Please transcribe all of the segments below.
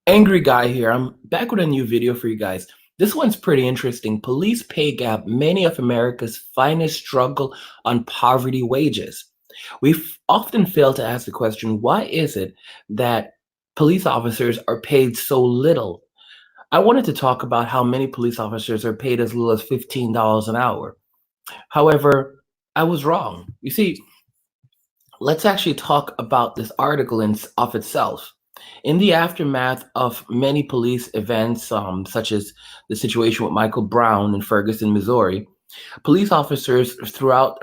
Angry guy here. I'm back with a new video for you guys. This one's pretty interesting. Police pay gap. Many of America's finest struggle on poverty wages. Often fail to ask the question, why is it that police officers are paid so little? I wanted to talk about how many police officers are paid as little as $15 an hour. However, I was wrong. You see, let's actually talk about this article of itself. In the aftermath of many police events, such as the situation with Michael Brown in Ferguson, Missouri, police officers throughout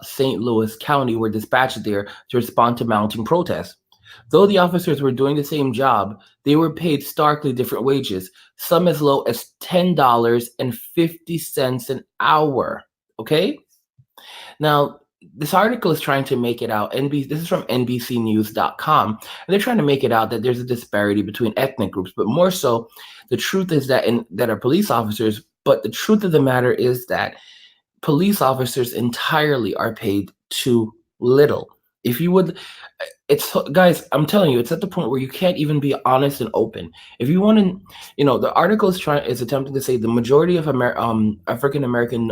St. Louis County were dispatched there to respond to mounting protests. Though the officers were doing the same job, they were paid starkly different wages, some as low as $10.50 an hour. Okay? Now, this article is trying to make it out. This is from NBCnews.com, and they're trying to make it out that there's a disparity between ethnic groups, but more so, the truth is that are police officers. But the truth of the matter is that police officers entirely are paid too little. If you would, it's guys, I'm telling you, it's at the point where you can't even be honest and open. If you want to, the article is attempting to say the majority of African American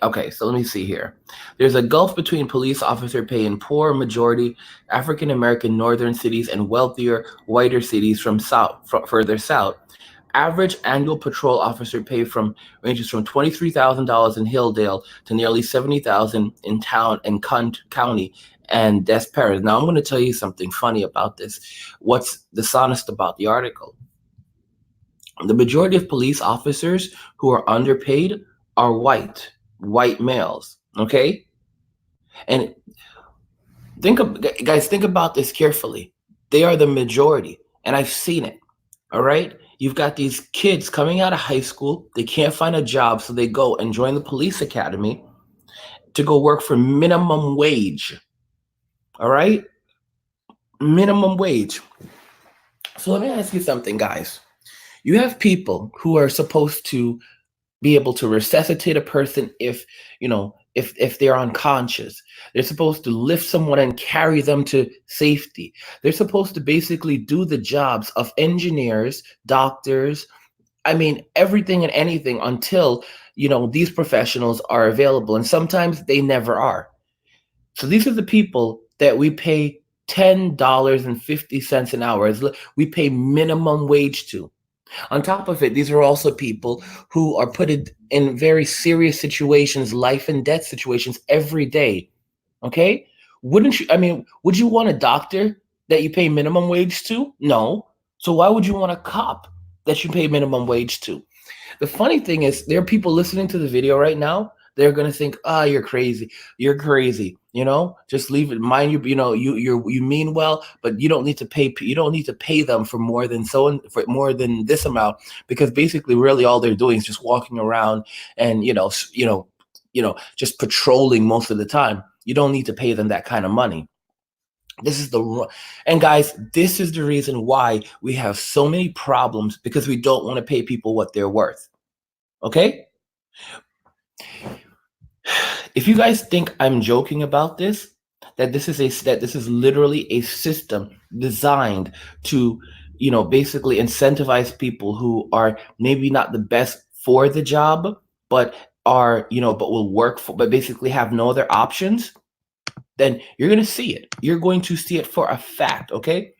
Okay, so let me see here. There's a gulf between police officer pay in poor majority African American northern cities and wealthier whiter cities further south. Average annual patrol officer pay ranges from $23,000 in Hilldale to nearly $70,000 in town and county and Des Paris. Now I'm going to tell you something funny about this. What's dishonest about the article? The majority of police officers who are underpaid are white males. Okay, and think about this carefully. They are the majority, and I've seen it. All right, you've got these kids coming out of high school. They can't find a job, so they go and join the police academy to go work for minimum wage. All right, minimum wage. So let me ask you something, guys. You have people who are supposed to be able to resuscitate a person if they're unconscious. They're supposed to lift someone and carry them to safety. They're supposed to basically do the jobs of engineers, doctors, everything and anything until these professionals are available, and sometimes they never are. So these are the people that we pay $10.50 an hour. We pay minimum wage to. On top of it, these are also people who are put in very serious situations, life and death situations every day. Okay? Wouldn't you, would you want a doctor that you pay minimum wage to? No. So why would you want a cop that you pay minimum wage to? The funny thing is, there are people listening to the video right now. They're going to think, you're crazy. You're crazy. Just leave it. Mind you, you mean well, but you don't need to pay. You don't need to pay them for more than this amount, because basically, really, all they're doing is just walking around and just patrolling most of the time. You don't need to pay them that kind of money. And guys, this is the reason why we have so many problems, because we don't want to pay people what they're worth. Okay? If you guys think I'm joking about this, that this is literally a system designed to, basically incentivize people who are maybe not the best for the job, but but basically have no other options, then you're going to see it. You're going to see it for a fact, okay?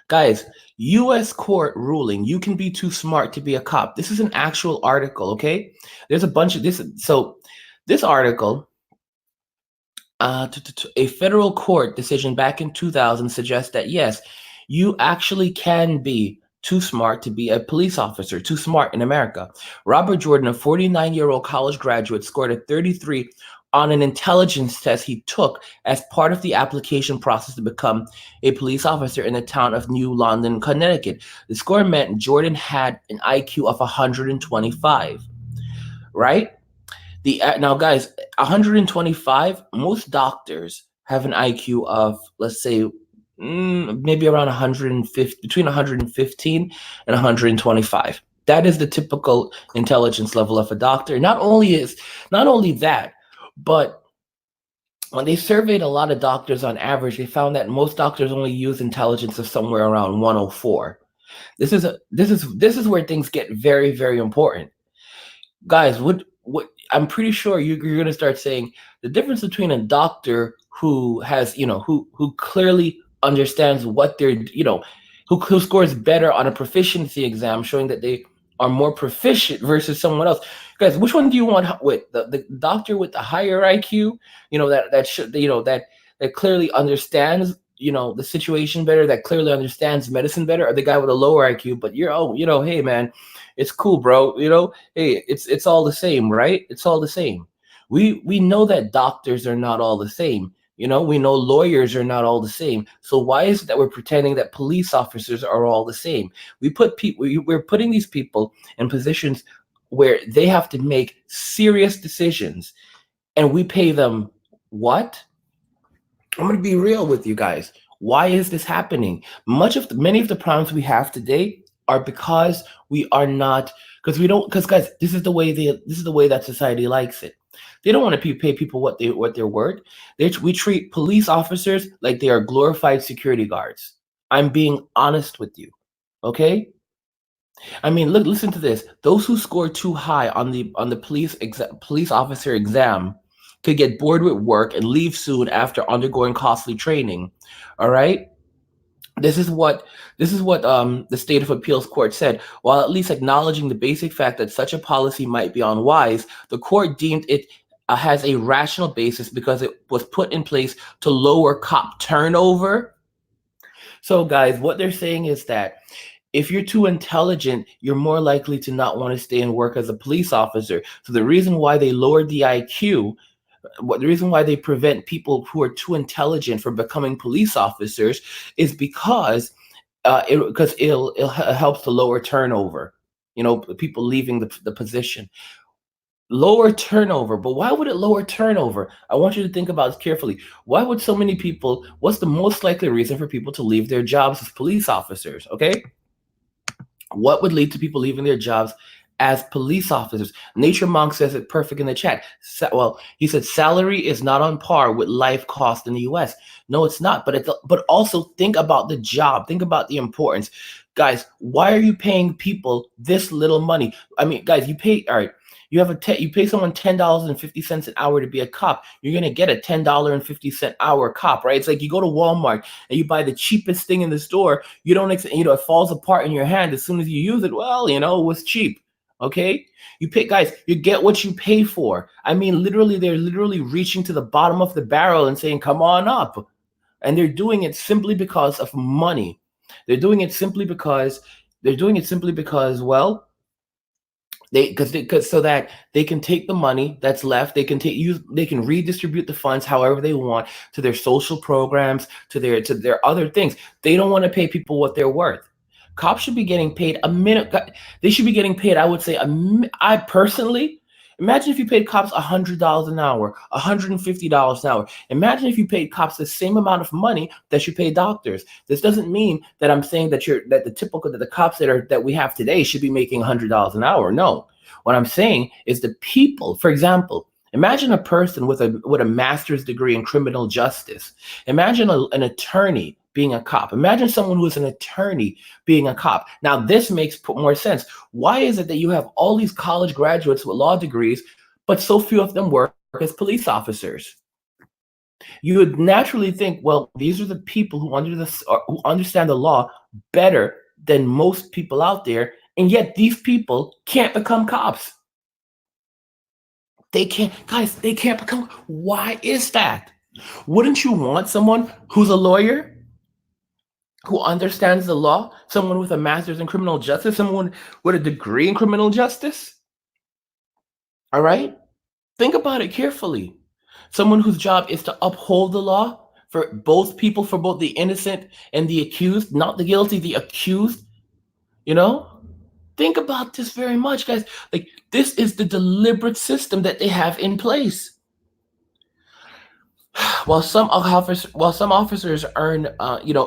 Guys, U.S. court ruling, you can be too smart to be a cop. This is an actual article, okay? There's a bunch of this. So this article, a federal court decision back in 2000 suggests that, yes, you actually can be too smart to be a police officer, too smart in America. Robert Jordan, a 49-year-old college graduate, scored a 33 on an intelligence test he took as part of the application process to become a police officer in the town of New London, Connecticut. The score meant Jordan had an IQ of 125, right? Now, guys, 125, most doctors have an IQ of, let's say, maybe around 150, between 115 and 125. That is the typical intelligence level of a doctor. Not only that, but when they surveyed a lot of doctors on average, they found that most doctors only use intelligence of somewhere around 104. This is where things get very, very important. Guys, what I'm pretty sure you're going to start saying the difference between a doctor who has, who clearly understands what they're, who scores better on a proficiency exam, showing that they are more proficient versus someone else. Guys, which one do you want with the doctor with the higher IQ, that should, that clearly understands, the situation better, that clearly understands medicine better, or the guy with a lower IQ, but hey man, it's cool, bro. Hey, it's all the same, right? It's all the same. We know that doctors are not all the same. We know lawyers are not all the same. So why is it that we're pretending that police officers are all the same? We're putting these people in positions where they have to make serious decisions, and we pay them what? I'm going to be real with you guys. Why is this happening? Many of the problems we have today are because we are not, because we don't, because guys, this is the way that society likes it. They don't want to pay people what they're worth. We treat police officers like they are glorified security guards. I'm being honest with you. Okay? I mean, look, listen to this. Those who score too high on the police officer exam could get bored with work and leave soon after undergoing costly training. All right? This is what the state of appeals court said. While at least acknowledging the basic fact that such a policy might be unwise, the court deemed it has a rational basis because it was put in place to lower cop turnover. So, guys, what they're saying is that if you're too intelligent, you're more likely to not want to stay and work as a police officer. So the reason why they lowered the IQ, the reason why they prevent people who are too intelligent from becoming police officers is because it helps to lower turnover. People leaving the position. Lower turnover, but why would it lower turnover? I want you to think about it carefully. Why would so many people? What's the most likely reason for people to leave their jobs as police officers? Okay, what would lead to people leaving their jobs as police officers? Nature Monk says it perfect in the chat. Well, he said salary is not on par with life cost in the U.S. No, it's not. But also think about the job. Think about the importance, guys. Why are you paying people this little money? I mean, guys, you pay. All right. You pay someone $10.50 an hour to be a cop. You're gonna get a $10.50 hour cop, right? It's like you go to Walmart and you buy the cheapest thing in the store. You don't, it falls apart in your hand as soon as you use it. Well, it was cheap. Okay, you pay, guys. You get what you pay for. I mean, literally, they're literally reaching to the bottom of the barrel and saying, "Come on up," and they're doing it simply because of money. They're doing it simply because well, because so that they can take the money that's left, they can redistribute the funds however they want to their social programs, to their other things. They don't want to pay people what they're worth. Cops should be getting paid a minute. They should be getting paid, I would say, I personally imagine if you paid cops $100 an hour, $150 an hour. Imagine if you paid cops the same amount of money that you pay doctors. This doesn't mean that I'm saying that the cops that we have today should be making $100 an hour. No, what I'm saying is the people. For example, imagine a person with a master's degree in criminal justice. Imagine an attorney being a cop. Imagine someone who is an attorney being a cop. Now, this makes more sense. Why is it that you have all these college graduates with law degrees, but so few of them work as police officers? You would naturally think, well, these are the people who understand the law better than most people out there, and yet these people can't become cops. They can't, guys, they can't become. Why is that? Wouldn't you want someone who's a lawyer, who understands the law, someone with a master's in criminal justice, someone with a degree in criminal justice? All right? Think about it carefully. Someone whose job is to uphold the law for both people, for both the innocent and the accused, not the guilty, the accused. You know? Think about this very much, guys. Like, this is the deliberate system that they have in place. While some officers earn,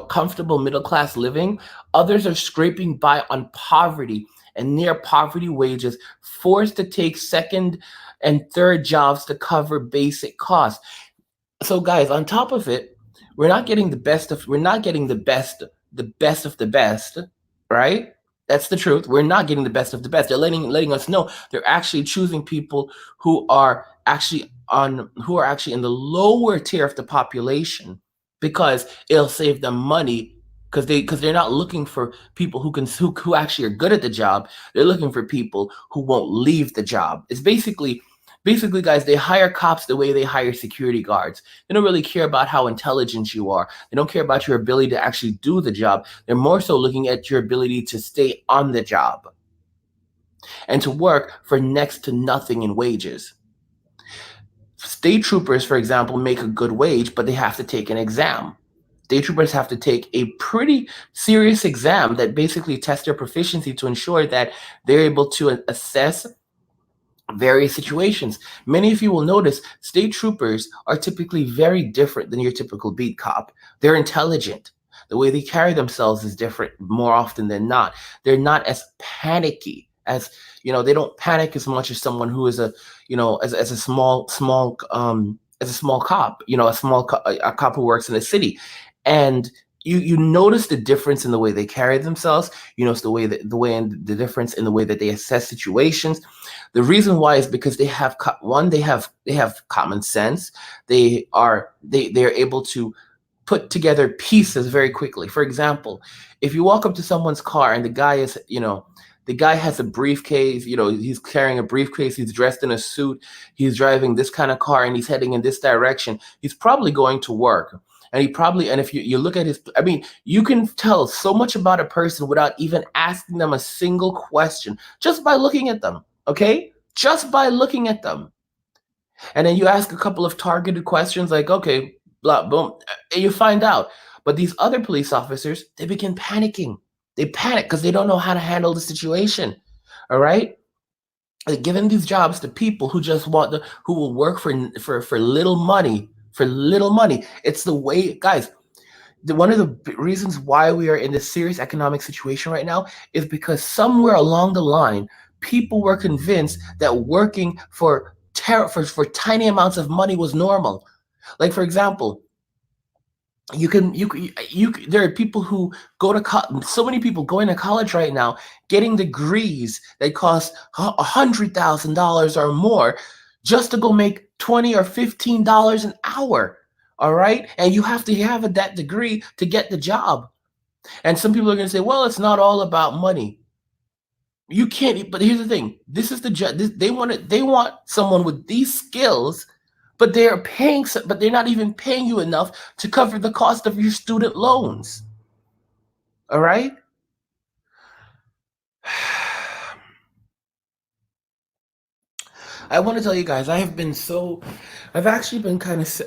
comfortable middle class living, others are scraping by on poverty and near poverty wages, forced to take second and third jobs to cover basic costs. So guys, on top of it, we're not getting the best of the best, right? That's the truth. We're not getting the best of the best. They're letting us know they're actually choosing people who are actually in the lower tier of the population because it'll save them money because they're not looking for people who actually are good at the job. They're looking for people who won't leave the job. It's basically, guys, they hire cops the way they hire security guards. They don't really care about how intelligent you are. They don't care about your ability to actually do the job. They're more so looking at your ability to stay on the job and to work for next to nothing in wages. State troopers, for example, make a good wage, but they have to take an exam. State troopers have to take a pretty serious exam that basically tests their proficiency to ensure that they're able to assess various situations. Many of you will notice state troopers are typically very different than your typical beat cop. They're intelligent. The way they carry themselves is different more often than not. They're not as panicky as, they don't panic as much as someone who is as a small cop, a cop who works in a city. And you notice the difference in the way they carry themselves. You notice the difference in the way that they assess situations. The reason why is because they have common sense. They're able to put together pieces very quickly. For example, if you walk up to someone's car and the guy has a briefcase, he's carrying a briefcase, he's dressed in a suit, he's driving this kind of car and he's heading in this direction, he's probably going to work. And if you look at you can tell so much about a person without even asking them a single question, just by looking at them, okay? Just by looking at them. And then you ask a couple of targeted questions like, okay, blah, boom, and you find out. But these other police officers, they begin panicking. They panic because they don't know how to handle the situation. All right? They're giving these jobs to people who will work for little money. For little money. It's the way, guys, one of the reasons why we are in this serious economic situation right now is because somewhere along the line, people were convinced that working for tiny amounts of money was normal. Like, for example, there are people who go to so many people going to college right now, getting degrees that cost $100,000 or more just to go make $20 or $15 an hour. All right, and you have to have that degree to get the job. And some people are going to say, well, it's not all about money. You can't. But here's the thing: this is they want someone with these skills, but but they're not even paying you enough to cover the cost of your student loans. All right. I want to tell you guys, I've actually been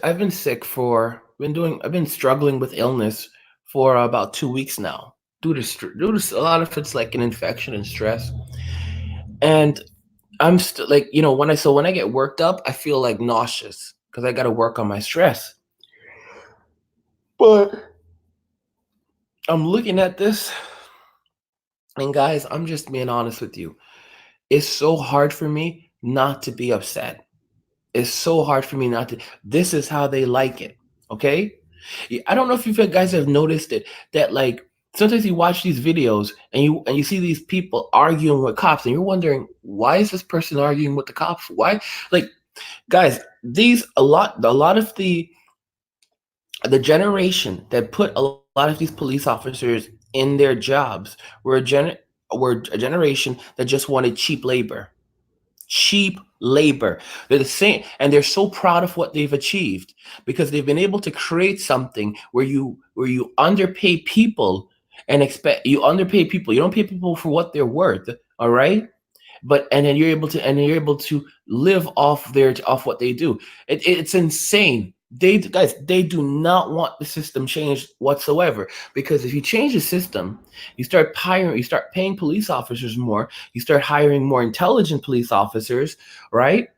I've been sick I've been struggling with illness for about 2 weeks now, due to a lot of it's like an infection and stress. And I'm still like, when I get worked up, I feel like nauseous because I got to work on my stress. But I'm looking at this, and guys, I'm just being honest with you. It's so hard for me not to be upset. It's so hard for me not to. This is how they like it. Okay. I don't know if you guys have noticed it, that like sometimes you watch these videos and you see these people arguing with cops and you're wondering, why is this person arguing with the cops? Why? Like, guys, a lot of the generation that put a lot of these police officers in their jobs were a generation that just wanted cheap labor. Cheap labor. They're the same, and they're so proud of what they've achieved because they've been able to create something where you underpay people and expect you underpay people. You don't pay people for what they're worth. All right. But and then you're able to live off what they do. It's insane. They do not want the system changed whatsoever, because if you change the system, you start paying police officers more, you start hiring more intelligent police officers, right?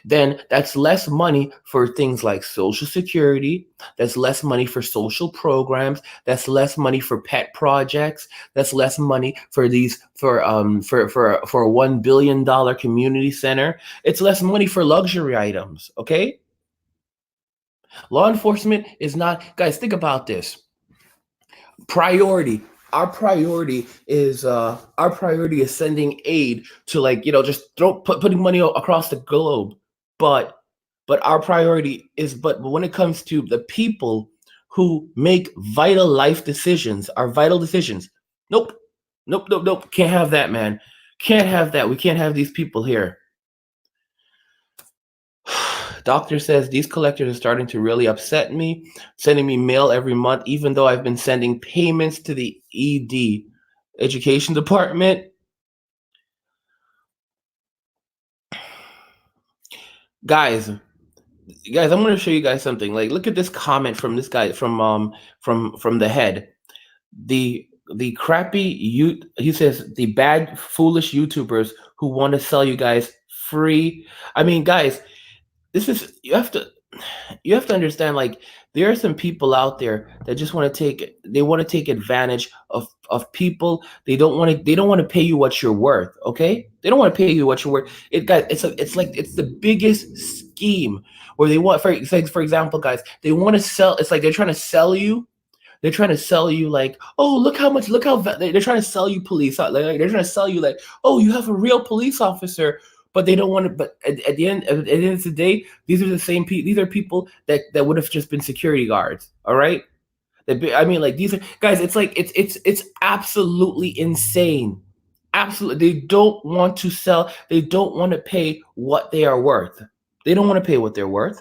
Then that's less money for things like social security, that's less money for social programs, that's less money for pet projects, that's less money for these for a $1 billion community center. It's less money for luxury items, okay? Law enforcement is not, guys, think about this. Priority. Our priority is sending aid to, like, just putting money across the globe. But our priority is, but when it comes to the people who make vital life decisions, our vital decisions, nope, nope, nope, nope. Can't have that, man. Can't have that. We can't have these people here. Doctor says these collectors are starting to really upset me, sending me mail every month, even though I've been sending payments to the ED, education department. Guys, I'm going to show you guys something. Like, look at this comment from this guy from the head. The crappy he says the bad foolish YouTubers who want to sell you guys free. I mean, guys, this is you have to understand, like, there are some people out there that just want to take advantage of people. They don't want to pay you what you're worth. Okay, they don't want to pay you what you're worth. It's the biggest scheme where they want, for example, guys, they want to sell. It's like they're trying to sell you like, oh, look how much, look how they're trying to sell you police. Like, they're trying to sell you like, oh, you have a real police officer, but they don't want to. But at the end of the day, these are the same people. These are people that would have just been security guards. All right. I mean, like, these are guys. It's like it's absolutely insane. Absolutely, they don't want to sell. They don't want to pay what they are worth. They don't want to pay what they're worth.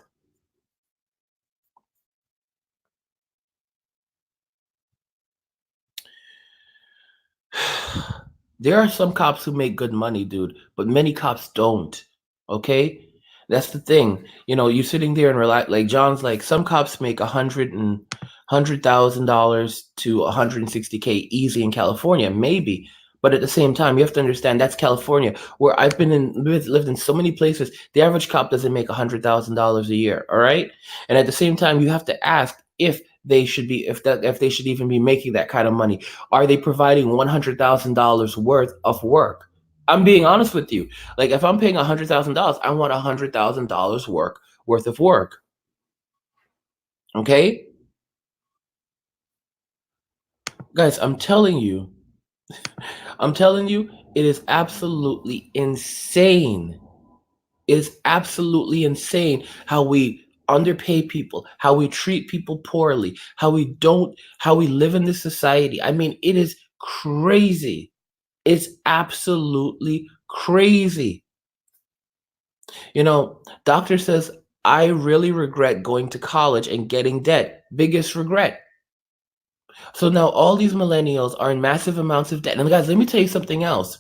There are some cops who make good money, dude, but many cops don't. Okay, that's the thing. You sitting there and relax. Like, John's like, some cops make $100,000 to 160K easy in California, maybe. But at the same time, you have to understand that's California, where I've been lived in so many places. The average cop doesn't make $100,000 a year. All right, and at the same time, you have to ask if they should even be making that kind of money. Are they providing $100,000 worth of work? I'm being honest with you. Like, if I'm paying $100,000, I want $100,000 worth of work. Okay, guys, I'm telling you, it is absolutely insane. It is absolutely insane how we underpay people, how we treat people poorly, how we live in this society. I mean, it is crazy. It's absolutely crazy. Doctor says, I really regret going to college and getting debt. Biggest regret. So now all these millennials are in massive amounts of debt. And guys, let me tell you something else.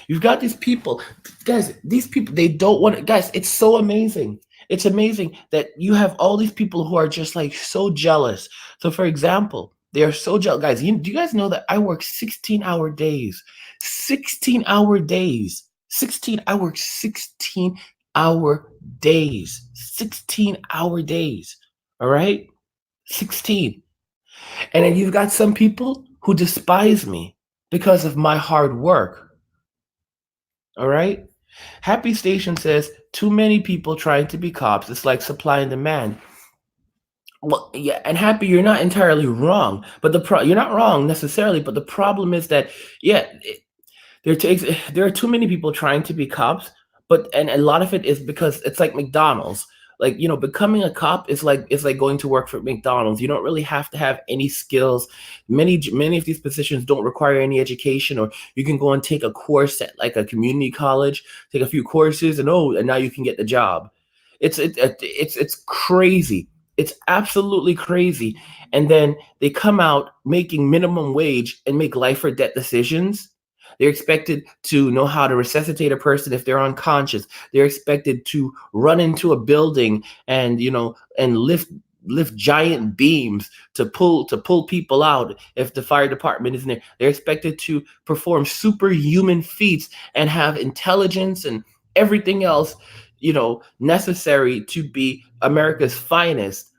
You've got these people, guys, these people, they don't want guys, it's so amazing. It's amazing that you have all these people who are just like so jealous. So, for example, they are so jealous. Guys, do you guys know that I work 16-hour days? 16-hour days. 16, I work 16-hour days. 16-hour days. All right? 16. And then you've got some people who despise me because of my hard work. All right. Happy Station says too many people trying to be cops. It's like supply and demand. Well, yeah, and Happy, you're not entirely wrong, but you're not wrong necessarily. But the problem is that, yeah, there takes there are too many people trying to be cops, but and a lot of it is because it's like McDonald's. Like, becoming a cop is like going to work for McDonald's. You don't really have to have any skills. Many of these positions don't require any education, or you can go and take a course at like a community college, take a few courses, and now you can get the job. It's crazy. It's absolutely crazy. And then they come out making minimum wage and make life or death decisions. They're expected to know how to resuscitate a person if they're unconscious. They're expected to run into a building and lift giant beams to pull people out if the fire department isn't there. They're expected to perform superhuman feats and have intelligence and everything else, necessary to be America's finest.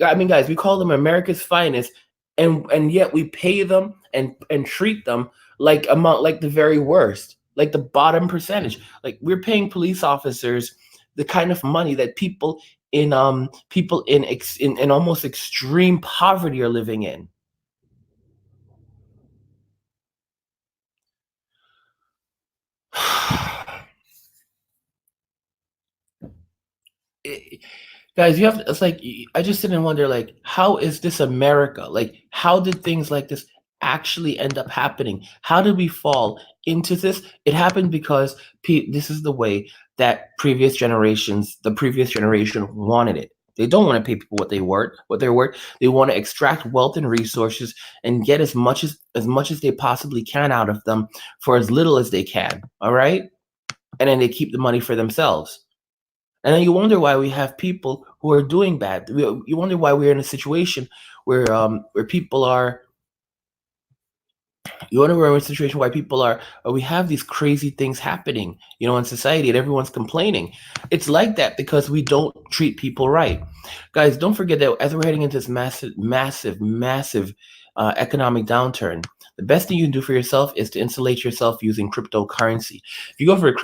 I mean, guys, we call them America's finest, and yet we pay them and treat them like the very worst, like the bottom percentage. Like, we're paying police officers the kind of money that people people in almost extreme poverty are living in. It- Guys, you have it's like I just sit and wonder, like, how is this America? Like, how did things like this actually end up happening? How did we fall into this? It happened because this is the way that the previous generation wanted it. They don't want to pay people what they're worth. They want to extract wealth and resources and get as much as they possibly can out of them for as little as they can. All right, and then they keep the money for themselves. And then you wonder why we have people who are doing bad. You wonder why we're in a situation where people are. You wonder where we're in a situation why people are. We have these crazy things happening, in society, and everyone's complaining. It's like that because we don't treat people right, guys. Don't forget that as we're heading into this massive economic downturn, the best thing you can do for yourself is to insulate yourself using cryptocurrency. If you go for a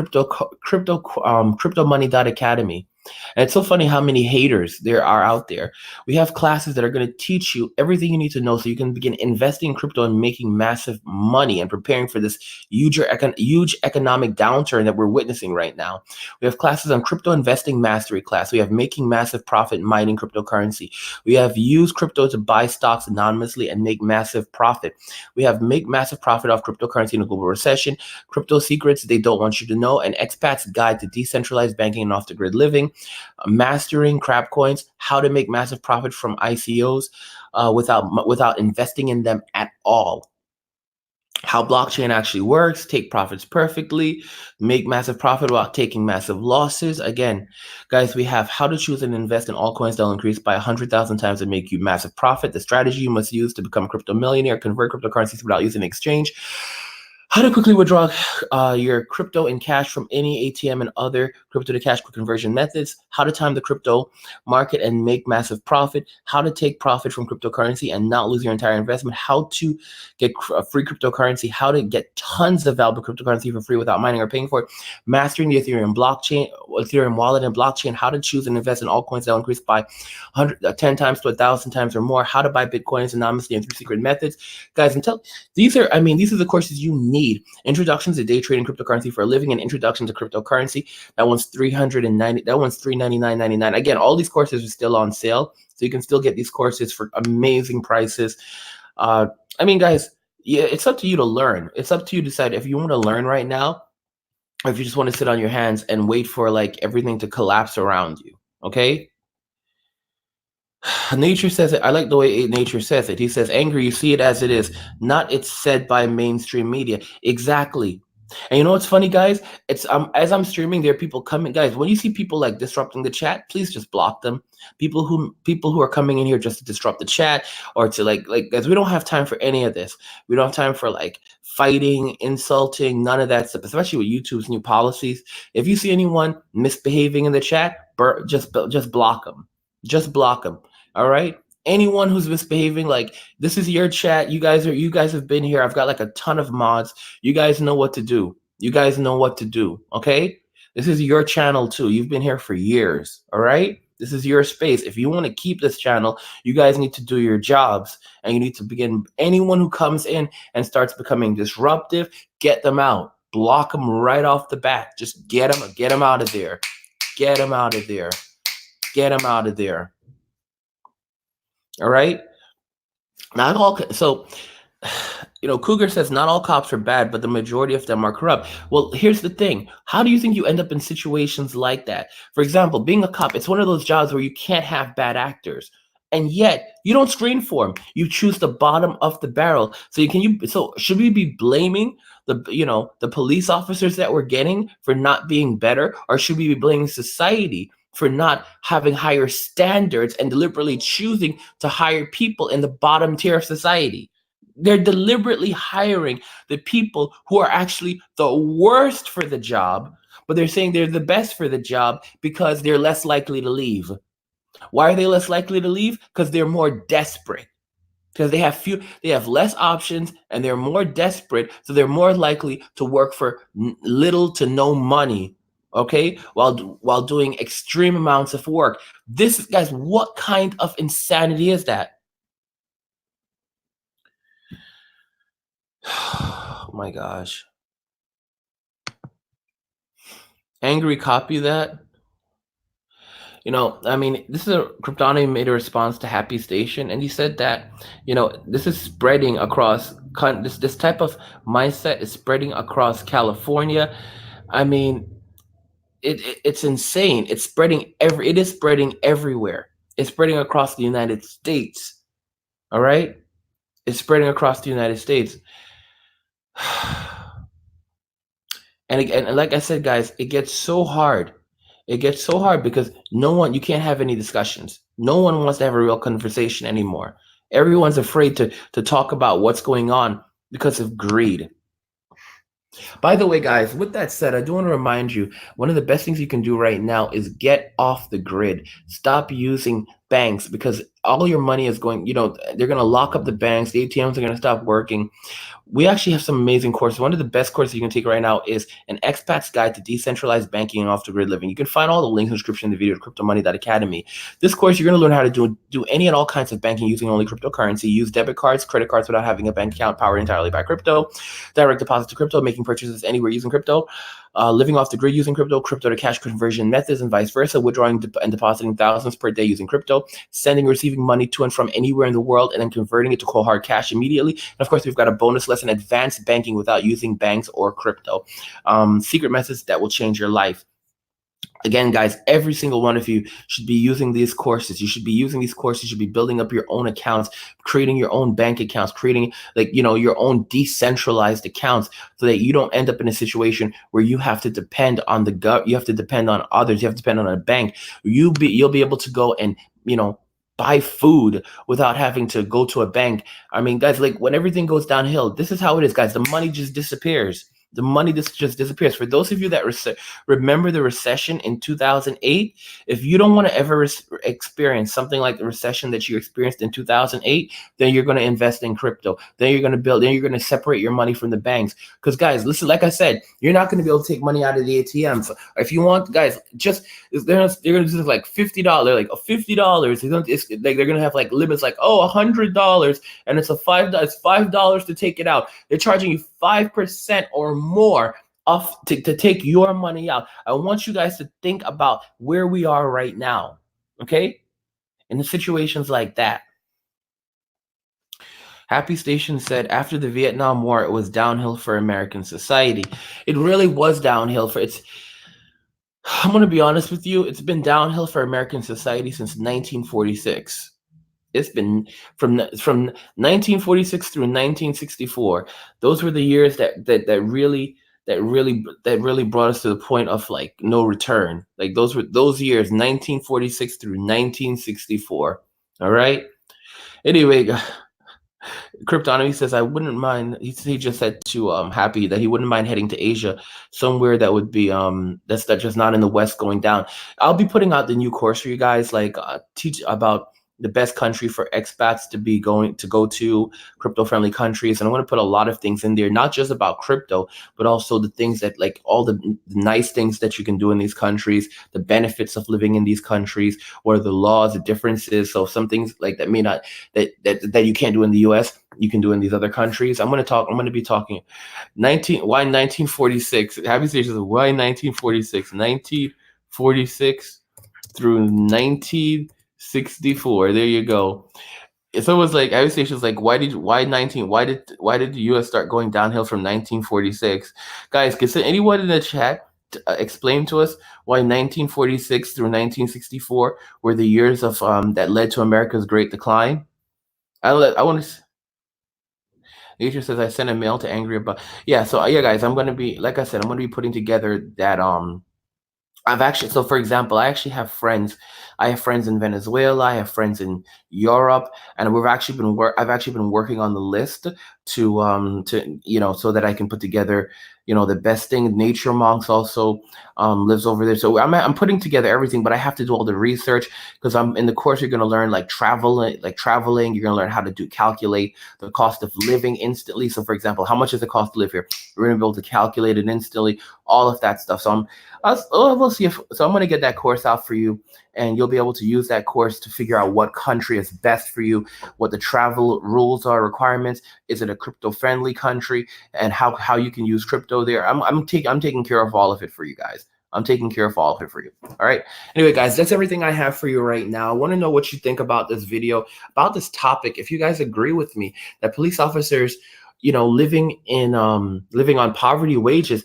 crypto money academy, and it's so funny how many haters there are out there. We have classes that are going to teach you everything you need to know so you can begin investing in crypto and making massive money and preparing for this huge economic downturn that we're witnessing right now. We have classes on crypto investing mastery class. We have making massive profit mining cryptocurrency. We have use crypto to buy stocks anonymously and make massive profit. We have make massive profit off cryptocurrency in a global recession, crypto secrets they don't want you to know, and expats guide to decentralized banking and off the grid living, mastering crap coins, how to make massive profit from ICOs without investing in them at all. How blockchain actually works, take profits perfectly, make massive profit while taking massive losses. Again, guys, we have how to choose and invest in all coins that will increase by 100,000 times and make you massive profit. The strategy you must use to become a crypto millionaire, convert cryptocurrencies without using exchange. How to quickly withdraw your crypto in cash from any ATM and other crypto to cash conversion methods. How to time the crypto market and make massive profit. How to take profit from cryptocurrency and not lose your entire investment. How to get free cryptocurrency. How to get tons of valuable cryptocurrency for free without mining or paying for it. Mastering the Ethereum blockchain, Ethereum wallet and blockchain. How to choose and invest in all coins that will increase by 10 times to 1,000 times or more. How to buy Bitcoins anonymously and through secret methods. Guys, these are the courses you need. Introduction to day trading cryptocurrency for a living and introduction to cryptocurrency. That one's $390. That one's $399.99. Again, all these courses are still on sale, so you can still get these courses for amazing prices. Guys, yeah, it's up to you to learn. It's up to you to decide if you want to learn right now, or if you just want to sit on your hands and wait for like everything to collapse around you. Okay. Nature says it. I like the way nature says it. He says, anger, you see it as it is, not it's said by mainstream media. Exactly. And you know what's funny, guys? It's as I'm streaming, there are people coming, guys. When you see people like disrupting the chat, please just block them. People who are coming in here just to disrupt the chat or to like guys, we don't have time for any of this. We don't have time for like fighting, insulting, none of that stuff, especially with YouTube's new policies. If you see anyone misbehaving in the chat, just block them. Just block them. All right. Anyone who's misbehaving, like this is your chat. You guys have been here. I've got like a ton of mods. You guys know what to do. You guys know what to do. Okay. This is your channel too. You've been here for years. All right. This is your space. If you want to keep this channel, you guys need to do your jobs and you need to begin. Anyone who comes in and starts becoming disruptive, get them out. Block them right off the bat. Just get them out of there. Get them out of there. Get them out of there. All right. Not all. So, Cougar says not all cops are bad, but the majority of them are corrupt. Well, here's the thing. How do you think you end up in situations like that? For example, being a cop, it's one of those jobs where you can't have bad actors. And yet you don't screen for them. You choose the bottom of the barrel. So should we be blaming the police officers that we're getting for not being better, or should we be blaming society for not having higher standards and deliberately choosing to hire people in the bottom tier of society? They're deliberately hiring the people who are actually the worst for the job, but they're saying they're the best for the job because they're less likely to leave. Why are they less likely to leave? Because they're more desperate. Because they have less options and they're more desperate, so they're more likely to work for little to no money okay, while doing extreme amounts of work. This, guys, what kind of insanity is that? Oh my gosh. Angry copy that. I mean, this is a Kryptonian made a response to Happy Station, and he said that, this is spreading across this type of mindset is spreading across California. I mean, it's insane. It is spreading everywhere. It's spreading across the United States. All right? It's spreading across the United States. And again, and like I said, guys, it gets so hard. It gets so hard because you can't have any discussions. No one wants to have a real conversation anymore. Everyone's afraid to talk about what's going on because of greed. By the way, guys, with that said, I do want to remind you, one of the best things you can do right now is get off the grid. Stop using banks because all your money is going, they're going to lock up the banks. The ATMs are going to stop working. We actually have some amazing courses. One of the best courses you can take right now is an Expats Guide to Decentralized Banking and Off-the-Grid Living. You can find all the links in the description of the video at cryptomoney.academy. This course, you're going to learn how to do any and all kinds of banking using only cryptocurrency. Use debit cards, credit cards without having a bank account powered entirely by crypto. Direct deposit to crypto, making purchases anywhere using crypto. Living off the grid using crypto to cash conversion methods, and vice versa, withdrawing and depositing thousands per day using crypto, sending and receiving money to and from anywhere in the world, and then converting it to cold hard cash immediately. And of course, we've got a bonus lesson, advanced banking without using banks or crypto. Secret methods that will change your life. Again, guys, every single one of you should be using these courses. You should be using these courses. You should be building up your own accounts, creating your own bank accounts, creating your own decentralized accounts so that you don't end up in a situation where you have to depend on you have to depend on others. You have to depend on a bank. You'll be able to go and, buy food without having to go to a bank. I mean, guys, like when everything goes downhill, this is how it is, guys. The money just disappears. The money just disappears. For those of you that remember the recession in 2008, if you don't want to ever experience something like the recession that you experienced in 2008, then you're going to invest in crypto. Then you're going to separate your money from the banks. Because, guys, listen, like I said, you're not going to be able to take money out of the ATM. So if you want, guys, they're going to do like $50, like $50. It's like they're going to have like limits like, $100, and it's $5 to take it out. They're charging you 5% or more off to take your money out. I want you guys to think about where we are right now, okay? In the situations like that. Happy Station said, after the Vietnam War, it was downhill for American society. It really was downhill I'm going to be honest with you, it's been downhill for American society since 1946. It's been from 1946 through 1964. Those were the years that really brought us to the point of like no return. Like those were those years, 1946 through 1964. All right. Anyway, Cryptonomy says, I wouldn't mind. He just said to Happy that he wouldn't mind heading to Asia, somewhere that would be that's just not in the West, going down. I'll be putting out the new course for you guys, like teach about the best country for expats to go to, crypto friendly countries. And I want to put a lot of things in there, not just about crypto, but also the things that like all the nice things that you can do in these countries, the benefits of living in these countries, what are the laws, the differences. So some things like that may not that you can't do in the US, you can do in these other countries. I'm going to be talking why 1946. Happy Stations, why 1946? 1946 through 1964. There you go. So it was like Happy Stations like why did the US start going downhill from 1946? Guys, can anyone in the chat explain to us why 1946 through 1964 were the years of that led to America's Great Decline? I want to. Nature says I sent a mail to angry about. Yeah, so yeah, guys, I'm gonna be, like I said, I'm gonna be putting together that so for example, I actually have friends. I have friends in Venezuela. I have friends in Europe, and I've actually been working on the list to so that I can put together The best thing, Nature Monks also lives over there. So I'm putting together everything, but I have to do all the research because I'm in the course. You're going to learn traveling. You're going to learn how to calculate the cost of living instantly. So, for example, how much does it cost to live here? We're going to be able to calculate it instantly. All of that stuff. So we'll see so I'm going to get that course out for you, and you'll be able to use that course to figure out what country is best for you, what the travel rules are, requirements. Is it a crypto-friendly country, and how you can use crypto there? I'm taking care of all of it for you guys. I'm taking care of all of it for you. All right. Anyway, guys, that's everything I have for you right now. I want to know what you think about this video, about this topic. If you guys agree with me that police officers, living on poverty wages,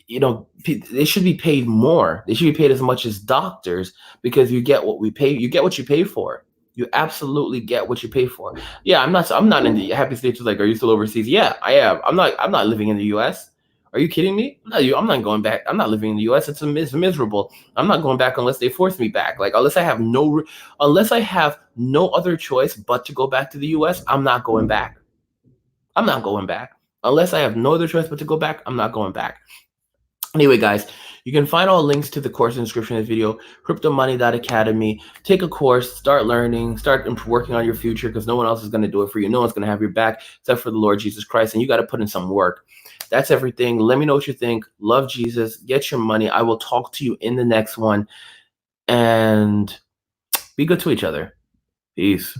they should be paid more. They should be paid as much as doctors, because you get what we pay. You get what you pay for. You absolutely get what you pay for. Yeah, I'm not in the happy states. Like, are you still overseas? Yeah, I am. I'm not living in the U.S. Are you kidding me? No, I'm not going back. I'm not living in the U.S. It's miserable. I'm not going back unless they force me back. Like, unless I have no other choice but to go back to the U.S., I'm not going back. I'm not going back. Unless I have no other choice but to go back, I'm not going back. Anyway, guys, you can find all links to the course in the description of the video, cryptomoney.academy. Take a course, start learning, start working on your future, because no one else is going to do it for you. No one's going to have your back except for the Lord Jesus Christ, and you got to put in some work. That's everything. Let me know what you think. Love Jesus. Get your money. I will talk to you in the next one, and be good to each other. Peace.